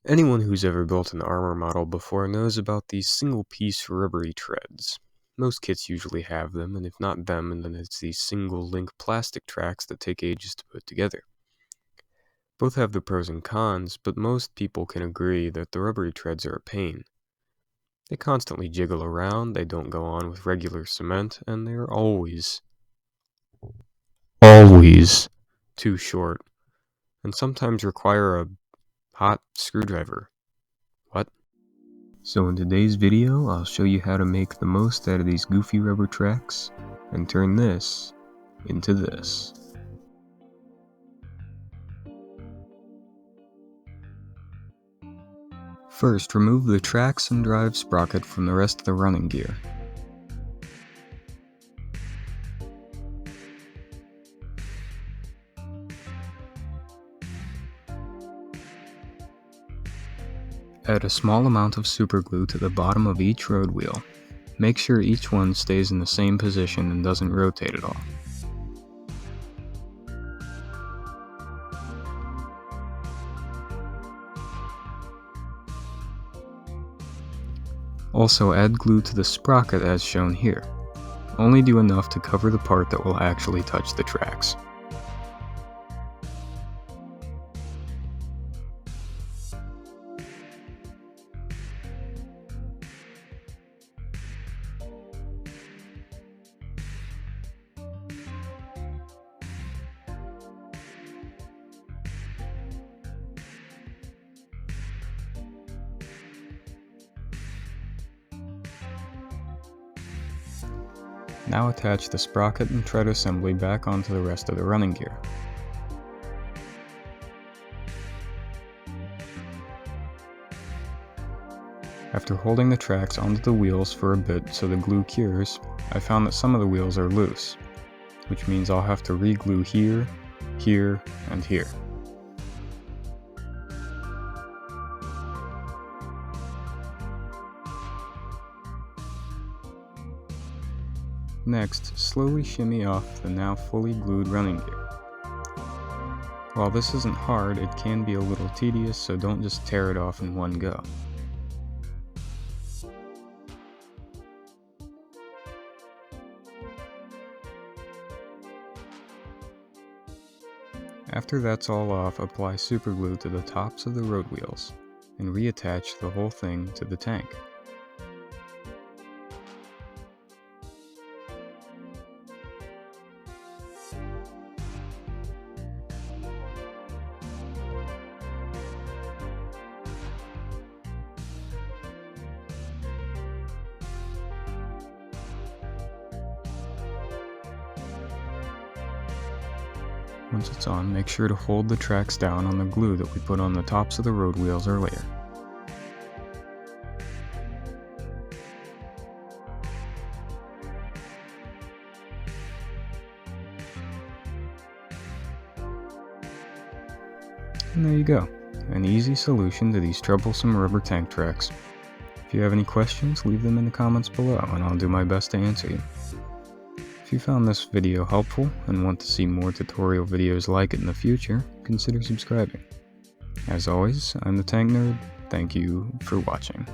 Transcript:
Anyone who's ever built an armor model before knows about these single-piece rubbery treads. Most kits usually have them, and if not them, then it's these single-link plastic tracks that take ages to put together. Both have their pros and cons, but most people can agree that the rubbery treads are a pain. They constantly jiggle around, they don't go on with regular cement, and they are always too short, and sometimes require a hot screwdriver. What? So in today's video, I'll show you how to make the most out of these goofy rubber tracks and turn this into this. First, remove the tracks and drive sprocket from the rest of the running gear. Add a small amount of superglue to the bottom of each road wheel. Make sure each one stays in the same position and doesn't rotate at all. Also add glue to the sprocket as shown here. Only do enough to cover the part that will actually touch the tracks. Now attach the sprocket and tread assembly back onto the rest of the running gear. After holding the tracks onto the wheels for a bit so the glue cures, I found that some of the wheels are loose, which means I'll have to re-glue here, here, and here. Next, slowly shimmy off the now fully glued running gear. While this isn't hard, it can be a little tedious, so don't just tear it off in one go. After that's all off, apply superglue to the tops of the road wheels, and reattach the whole thing to the tank. Once it's on, make sure to hold the tracks down on the glue that we put on the tops of the road wheels earlier. And there you go, an easy solution to these troublesome rubber tank tracks. If you have any questions, leave them in the comments below and I'll do my best to answer you. If you found this video helpful and want to see more tutorial videos like it in the future, consider subscribing. As always, I'm the Tank Nerd. Thank you for watching.